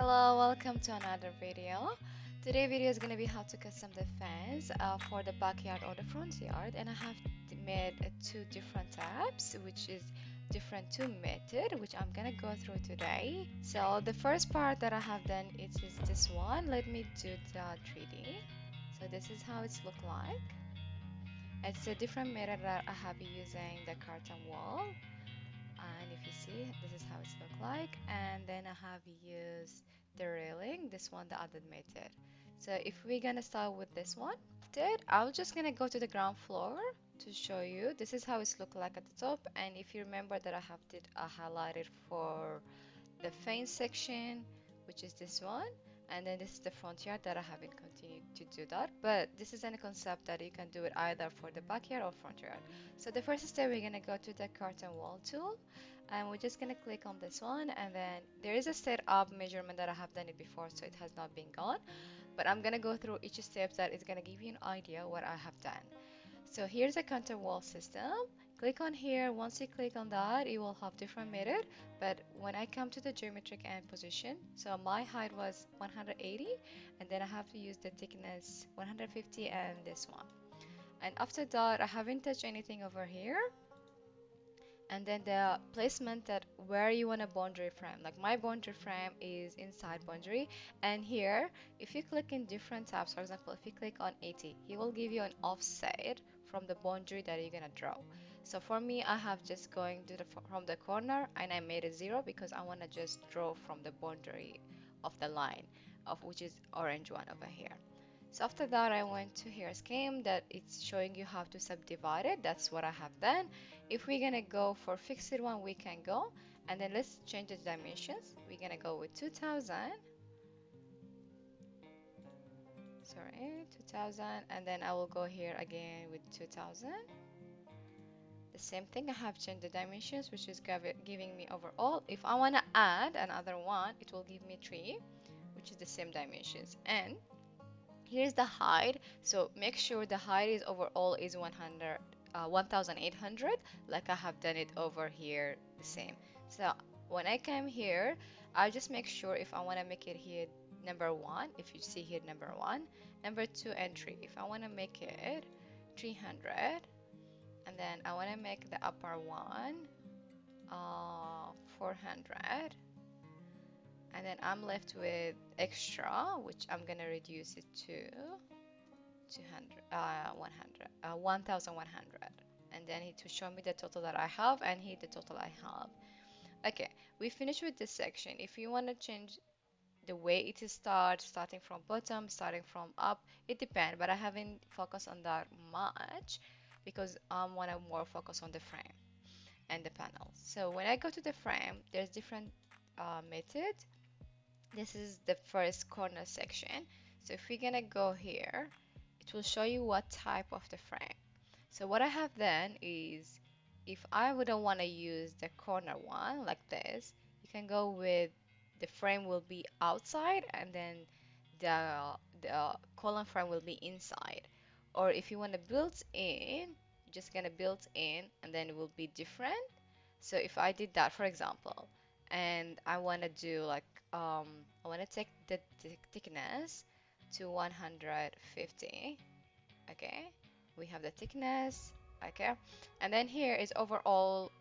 Hello, welcome to another video. Today video is going to be how to custom the fence for the backyard or the front yard, and I have made two different types, which is different two method, which I'm gonna go through today. So the first part that I have done it is this one. Let me do the 3D. So this is how it's look like. It's a different method that I have using the curtain wall, and if you see, this is how it's look like. And then I have used the railing, this one, the other method. So if we're gonna start with this one, I'm just gonna go to the ground floor to show you. This is how it's look like at the top. And if you remember that I have did a highlighted for the fence section, which is this one, and then this is the front yard that I haven't continued to do that, but this is a concept that you can do it either for the backyard or front yard. So the first step, we're gonna go to the curtain wall tool, and we're just gonna click on this one, and then there is a setup measurement that I have done it before, so it has not been gone, but I'm gonna go through each step that is gonna give you an idea what I have done. So here's a counter wall system. Click on here. Once you click on that, it will have different method. But when I come to the geometric end position, so my height was 180, and then I have to use the thickness 150 and this one. And after that, I haven't touched anything over here. And then the placement that where you want a boundary frame. Like my boundary frame is inside boundary. And here, if you click in different tabs, for example, if you click on 80, he will give you an offset from the boundary that you're gonna draw. So for me, I have just going to from the corner, and I made it 0 because I wanna just draw from the boundary of the line, of which is orange one over here. So after that, I went to here scheme that it's showing you how to subdivide it. That's what I have done. If we're gonna go for fixed one, we can go, and then let's change the dimensions. We're gonna go with 2000. Sorry, 2000, and then I will go here again with 2000. The same thing, I have changed the dimensions, which is giving me overall. If I wanna add another one, it will give me 3, which is the same dimensions. And here's the height. So make sure the height is overall is 1800, like I have done it over here the same. So when I come here, I just make sure if I want to make it here number 1, if you see here number 1, number 2 and 3. If I want to make it 300, and then I want to make the upper one 400, and then I'm left with extra, which I'm gonna reduce it to 200, 100, 1100, and then he to show me the total that I have, and here the total I have. Okay, we finished with this section. If you want to change the way it is starting from bottom, starting from up, it depends, but I haven't focused on that much because I want to more focus on the frame and the panels. So when I go to the frame, there's different method. This is the first corner section. So if we're gonna go here, it will show you what type of the frame. So what I have then is, if I wouldn't want to use the corner one like this, you can go with the frame will be outside, and then the column frame will be inside. Or if you want to build in, you're just gonna build in, and then it will be different. So if I did that, for example, and I want to do like I want to take the thickness to 150. Okay, we have the thickness. Okay, and then here is overall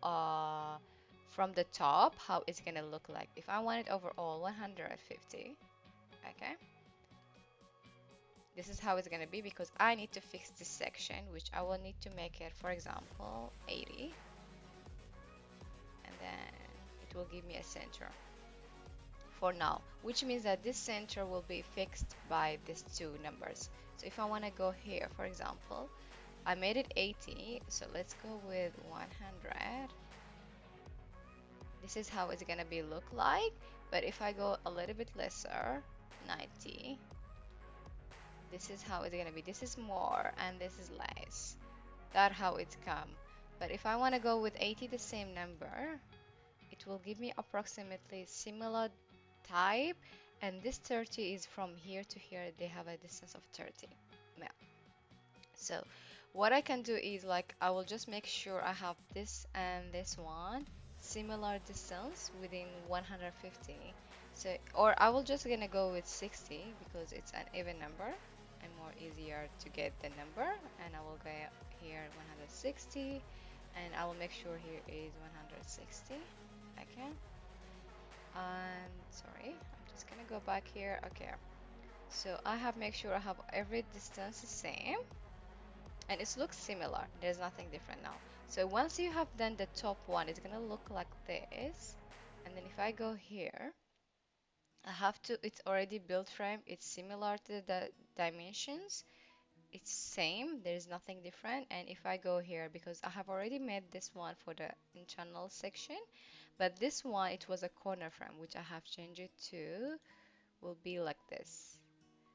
from the top how it's gonna look like. If I want it overall 150, okay, this is how it's gonna be because I need to fix this section, which I will need to make it, for example, 80, and then it will give me a center for now, which means that this center will be fixed by these two numbers. So if I want to go here, for example, I made it 80, so let's go with 100. This is how it's gonna be look like. But if I go a little bit lesser, 90, this is how it's gonna be. This is more and this is less. That's how it's come. But if I want to go with 80, the same number, it will give me approximately similar type, and this 30 is from here to here, they have a distance of 30 mil. So what I can do is, like, I will just make sure I have this and this one similar distance within 150. So, or I will just gonna go with 60 because it's an even number and more easier to get the number. And I will go here 160, and I will make sure here is 160. Okay. And sorry, I'm just gonna go back here. Okay. So I have make sure I have every distance the same, and it looks similar. There's nothing different now. So once you have done the top one, it's gonna look like this. And then if I go here, I have to, it's already built frame. It's similar to the dimensions. It's same. There's nothing different. And if I go here, because I have already made this one for the internal section, but this one, it was a corner frame, which I have changed it to, will be like this.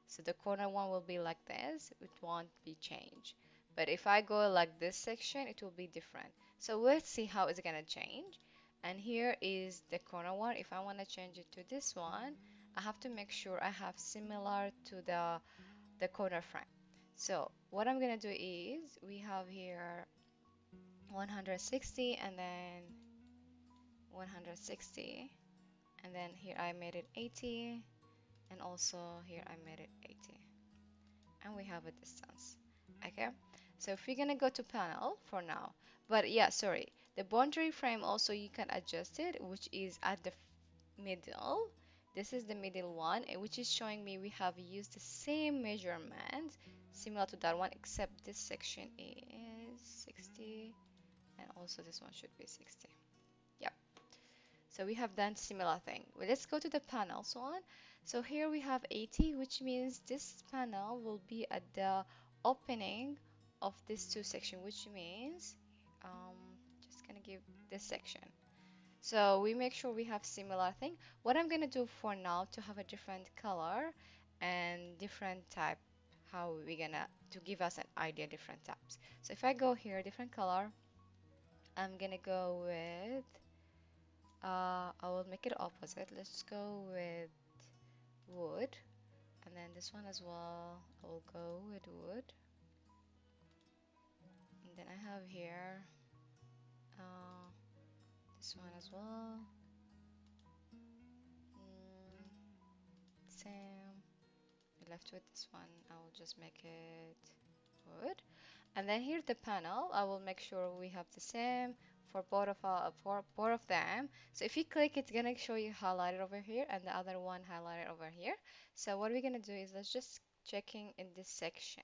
So the corner one will be like this. It won't be changed. But if I go like this section, it will be different. So let's see how it's gonna change. And here is the corner one. If I want to change it to this one, I have to make sure I have similar to the corner frame. So what I'm gonna do is we have here 160 and then 160, and then here I made it 80, and also here I made it 80, and we have a distance. Okay, so if we're gonna go to panel for now, but yeah, sorry, the boundary frame also you can adjust it, which is at the middle. This is the middle one, which is showing me we have used the same measurement similar to that one, except this section is 60, and also this one should be 60. Yep. So we have done similar thing. Well, let's go to the panels one. So here we have 80, which means this panel will be at the opening of this two section, which means um, just gonna give this section. So we make sure we have similar thing. What I'm gonna do for now to have a different color and different type, how we gonna to give us an idea different types. So if I go here, different color, I'm gonna go with I will make it opposite. Let's go with wood, and then this one as well. I will go with wood, and then I have here uh, this one as well. Mm, same. We left with this one. I will just make it wood, and then here the panel. I will make sure we have the same for both of them. So if you click, it's gonna show you highlighted over here and the other one highlighted over here. So what we're gonna do is let's just checking in this section.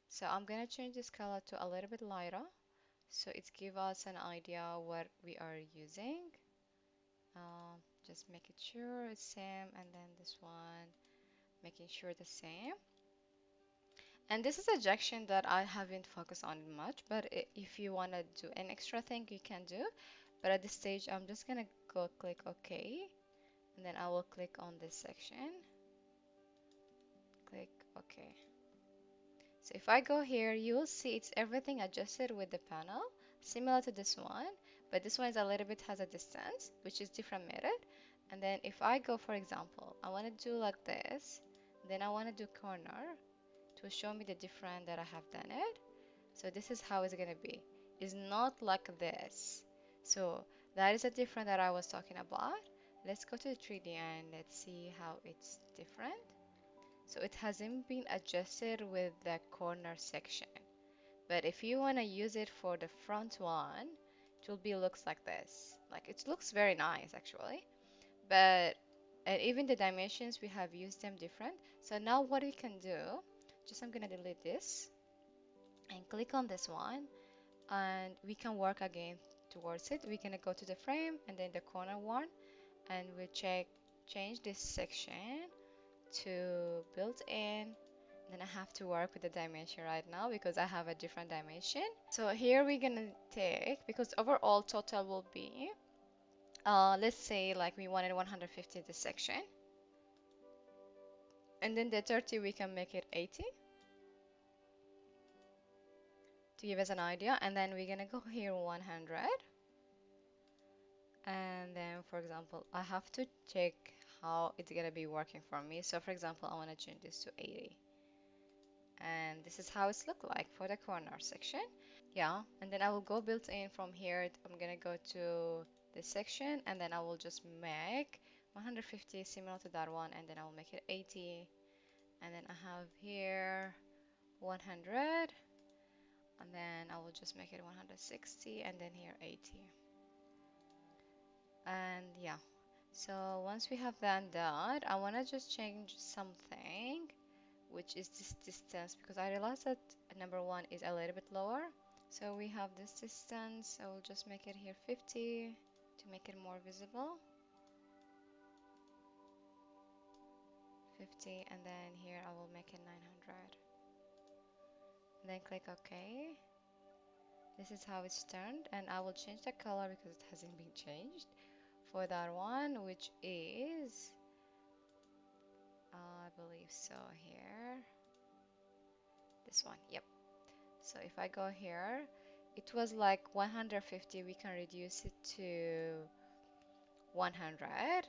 So I'm gonna change this color to a little bit lighter, so it give us an idea what we are using. Just making sure it's same, and then this one making sure the same. And this is a section that I haven't focused on much, but if you want to do an extra thing, you can do. But at this stage, I'm just gonna go click OK, and then I will click on this section, click OK. So if I go here, you will see it's everything adjusted with the panel, similar to this one, but this one is a little bit has a distance, which is different method. And then if I go, for example, I want to do like this, then I want to do corner to show me the different that I have done it. So this is how it's gonna be. It's not like this. So that is a different that I was talking about. Let's go to the 3D and let's see how it's different. So it hasn't been adjusted with the corner section. But if you want to use it for the front one, it will be looks like this. Like it looks very nice actually. But and even the dimensions we have used them different. So now what we can do, just I'm gonna delete this and click on this one, and we can work again towards it. We're gonna go to the frame and then the corner one, and we change this section to built in. Then I have to work with the dimension right now because I have a different dimension. So here we're gonna take, because overall total will be let's say like we wanted 150 this section, and then the 30 we can make it 80 to give us an idea. And then we're gonna go here 100, and then for example I have to check how it's gonna be working for me. So for example I want to change this to 80, and this is how it's look like for the corner section. Yeah, and then I will go built in from here. I'm gonna go to this section, and then I will just make 150 similar to that one, and then I will make it 80, and then I have here 100, and then I will just make it 160, and then here 80. And yeah, so once we have done that, I want to just change something, which is this distance, because I realized that number one is a little bit lower. So we have this distance. I will just make it here 50 to make it more visible. 50, and then here I will make it 900. And then click OK. This is how it's turned, and I will change the color because it hasn't been changed for that one, which is, I believe so here, this one, yep. So if I go here, it was like 150, we can reduce it to 100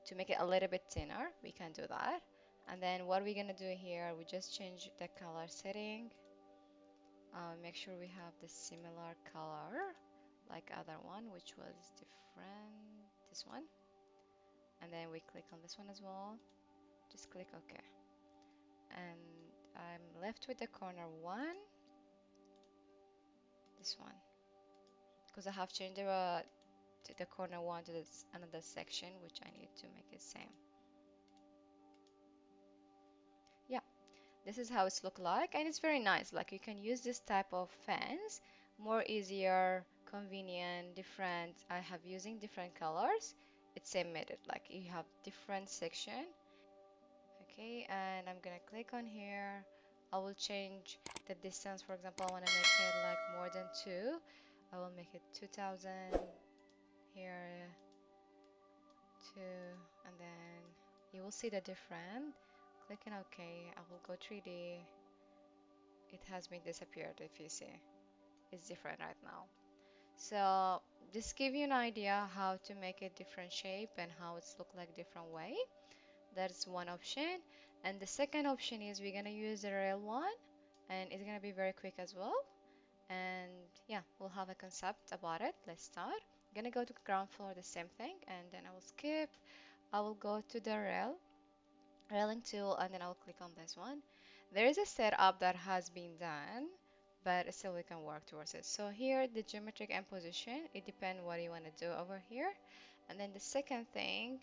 to make it a little bit thinner. We can do that. And then what we're gonna do here, we just change the color setting. Make sure we have the similar color like other one, which was different, this one. And then we click on this one as well. Just click OK. And I'm left with the corner one, this one, because I have changed the corner one to this another section, which I need to make it same. Yeah, this is how it's look like, and it's very nice. Like you can use this type of fans more easier, convenient, different. I have using different colors. It's same method. Like you have different section. Okay, and I'm gonna click on here. I will change the distance. For example, I want to make it like more than 2. I will make it 2000 here, 2, and then you will see the different. Clicking OK, I will go 3D. It has been disappeared if you see. It's different right now. So just give you an idea how to make a different shape and how it's look like different way. That's one option. And the second option is we're gonna use the rail one, and it's gonna be very quick as well. And yeah, we'll have a concept about it. Let's start. I'm gonna go to ground floor, the same thing, and then I will skip. I will go to the railing tool, and then I'll click on this one. There is a setup that has been done, but still we can work towards it. So here, the geometric and position, it depends what you want to do over here. And then the second thing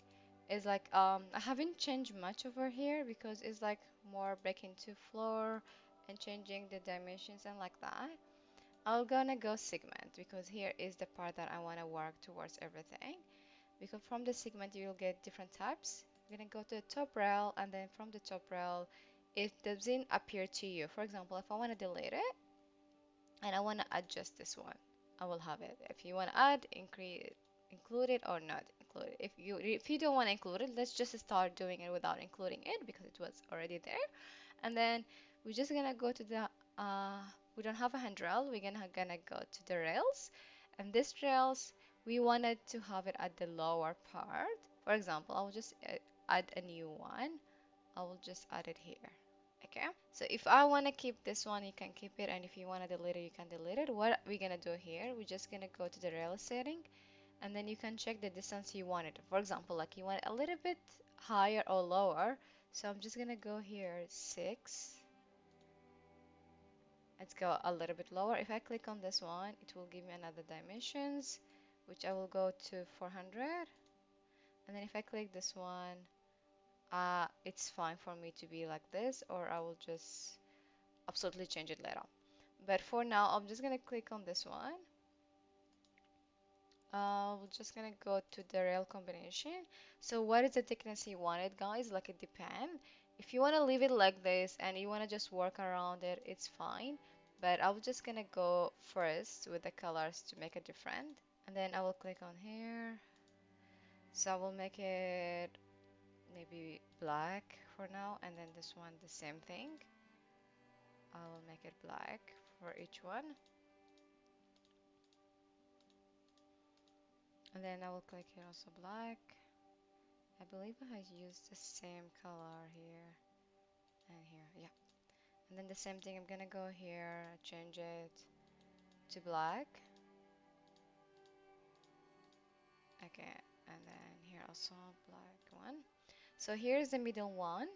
is like, I haven't changed much over here because it's like more breaking to floor and changing the dimensions and like that. I'm gonna go segment because here is the part that I want to work towards everything. Because from the segment you'll get different types. You're gonna go to the top rail, and then from the top rail it doesn't appear to you. For example, if I want to delete it and I want to adjust this one, I will have it. If you want to add, include it or not include it. If you don't want to include it, let's just start doing it without including it because it was already there. And then we're just gonna go to the we don't have a handrail. We're gonna go to the rails, and this rails we wanted to have it at the lower part. For example, I'll just add a new one. I will just add it here. Okay. So if I want to keep this one, you can keep it, and if you want to delete it, you can delete it. What we're gonna do here, we're just gonna go to the rail setting, and then you can check the distance you want it. For example, like you want it a little bit higher or lower. So I'm just gonna go here 6. Let's go a little bit lower. If I click on this one, it will give me another dimensions, which I will go to 400. And then if I click this one, it's fine for me to be like this, or I will just absolutely change it later. But for now, I'm just gonna click on this one. We're just gonna go to the rail combination. So what is the thickness you wanted, guys? Like it depends. If you wanna leave it like this and you wanna just work around it, it's fine. But I was just gonna go first with the colors to make it different. And then I will click on here. So I will make it maybe black for now, and then this one the same thing. I will make it black for each one. And then I will click here also black. I believe I used the same color here and here, yeah. And then the same thing, I'm gonna go here, change it to black. Okay, and then here also black one. So here's the middle one.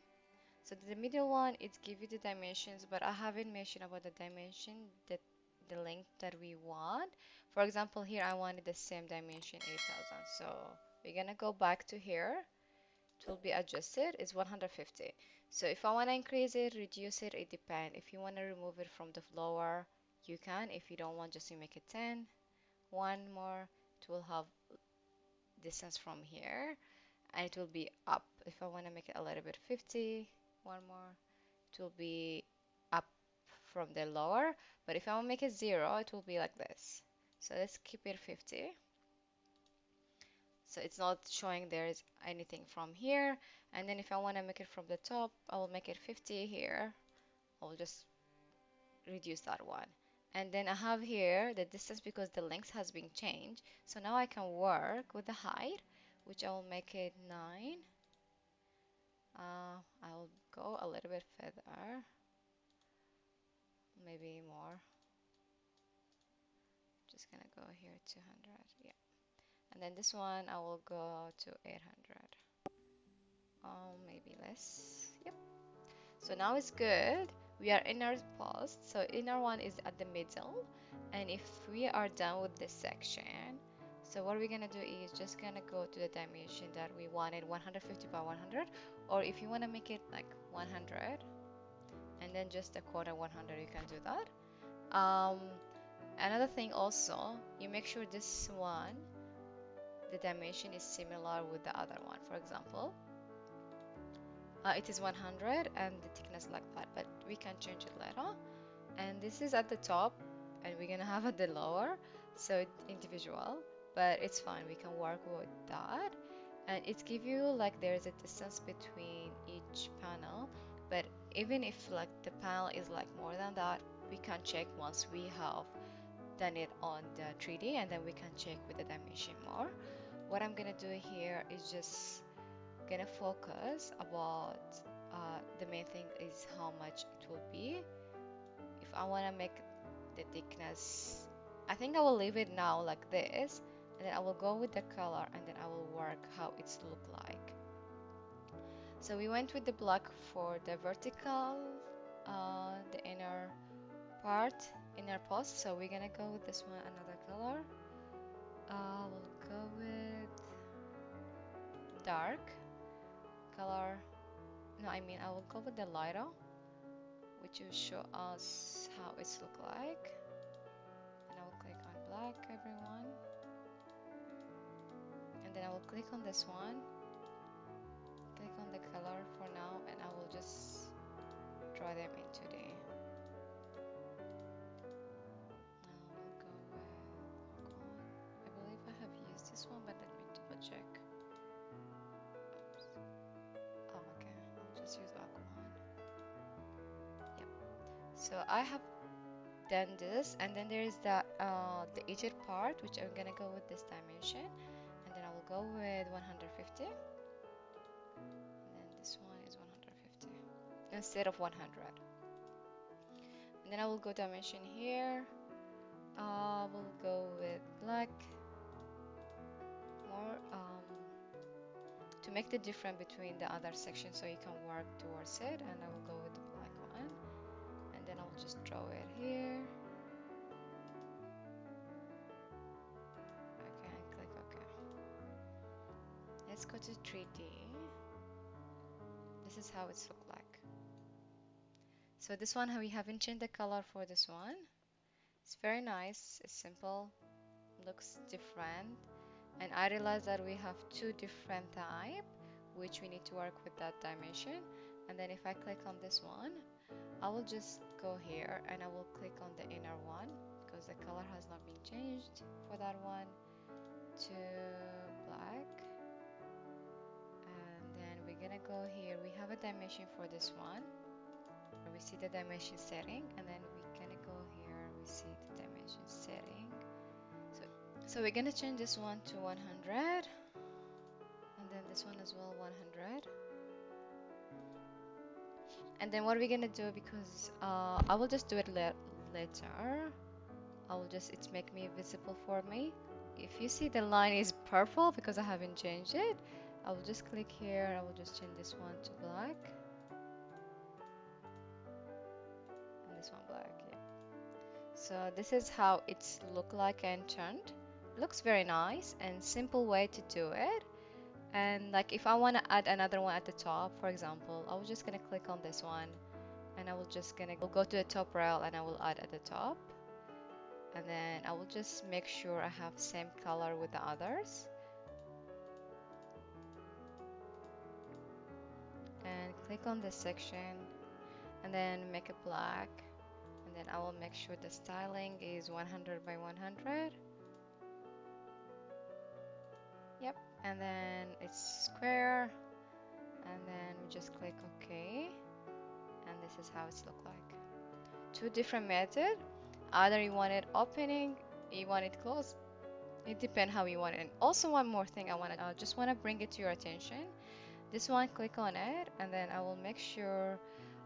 So the middle one, it gives you the dimensions, but I haven't mentioned about the dimension, that the length that we want. For example, here I wanted the same dimension, 8,000. So we're gonna go back to here. It will be adjusted. It's 150. So if I want to increase it, reduce it, it depends. If you want to remove it from the floor, you can. If you don't want, just you make it 10. One more, it will have distance from here, and it will be up. If I want to make it a little bit 50, one more, it will be up from the lower. But if I want to make it 0, it will be like this. So let's keep it 50. So it's not showing there is anything from here. And then if I want to make it from the top, I will make it 50 here. I will just reduce that one. And then I have here the distance because the length has been changed. So now I can work with the height, which I will make it 9. I'll go a little bit further, maybe more. Just gonna go here 200, yeah. And then this one I will go to 800. Maybe less. Yep. So now it's good. We are in our post. So inner one is at the middle. And if we are done with this section, so what we're gonna do is just gonna go to the dimension that we wanted, 150 by 100. Or if you wanna make it like 100, and then just a quarter 100, you can do that. Another thing also, you make sure this one, the dimension is similar with the other one. For example, it is 100 and the thickness like that, but we can change it later. And this is at the top, and we're gonna have at the lower, so it's individual, but it's fine, we can work with that. And it gives you like there's a distance between each panel, but even if like the panel is like more than that, we can check once we have done it on the 3D, and then we can check with the dimension more. What I'm gonna do here is just gonna focus about the main thing is how much it will be. If I want to make the thickness, I think I will leave it now like this, and then I will go with the color, and then I will work how it's look like. So we went with the black for the vertical, the inner part, inner post. So we're gonna go with this one, another color. We'll go with dark color. No, I mean I will go with the lighter, which will show us how it's look like. And I will click on black, everyone. And then I will click on this one, click on the color for now, and I will just draw them in 2D. Now we'll go with black one. I believe I have used this one, but let me double check. Oops. Oh, okay. I'll just use black one. Yep. So I have done this, and then there is the edged part, which I'm gonna go with this dimension, and then I will go with 150, and then this one is 150 instead of 100. And then I will go dimension here. We'll go with black more to make the difference between the other section, so you can work towards it. And I will go with the black one, and then I'll just draw it here. Okay, and click OK. Let's go to 3D. This is how it's look like. So this one, we haven't changed the color for this one. It's very nice. It's simple. Looks different. And I realized that we have two different type, which we need to work with that dimension. And then if I click on this one, I will just go here and I will click on the inner one because the color has not been changed for that one to black. And then we're gonna go here. We have a dimension for this one. We see the dimension setting, and then we're gonna go here. We see the dimension setting. So we're gonna change this one to 100, and then this one as well 100. And then what we're gonna do, because I will just do it later. I will just, it's make me visible for me. if you see the line is purple because I haven't changed it, I will just click here. I will just change this one to black and this one black. Yeah. So this is how it's look like and turned. Looks very nice and simple way to do it. And like if I want to add another one at the top, for example, I was just gonna click on this one and I will just gonna go to the top rail and I will add at the top. And then I will just make sure I have same color with the others and click on this section and then make it black, and then I will make sure the styling is 100 by 100. Yep, and then it's square, and then we just click OK, and this is how it's look like. Two different method, either you want it opening, you want it closed, it depends how you want it. And also one more thing I want to just want to bring it to your attention. This one, click on it, and then I will make sure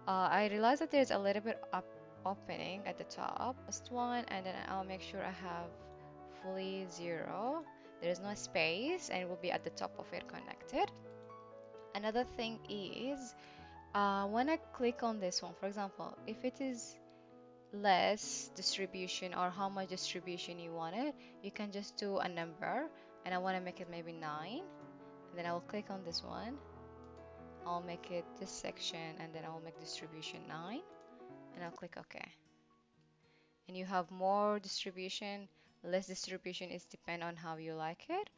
I realize that there's a little bit up opening at the top. First one, and then I'll make sure I have fully zero. There is no space, and it will be at the top of it connected. Another thing is when I click on this one, for example, if it is less distribution or how much distribution you want it, you can just do a number, and I want to make it maybe 9, and then I will click on this one. I'll make it this section, and then I'll make distribution 9, and I'll click OK. And you have more distribution, less distribution, is depend on how you like it.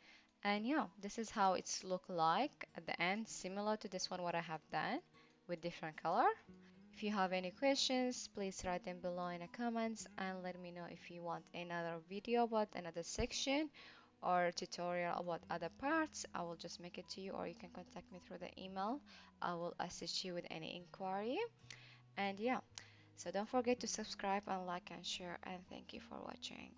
And yeah, this is how it's look like at the end, similar to this one what I have done with different color. If you have any questions, please write them below in the comments and let me know if you want another video about another section or tutorial about other parts. I will just make it to you, or you can contact me through the email. I will assist you with any inquiry. And yeah, so don't forget to subscribe and like and share, and thank you for watching.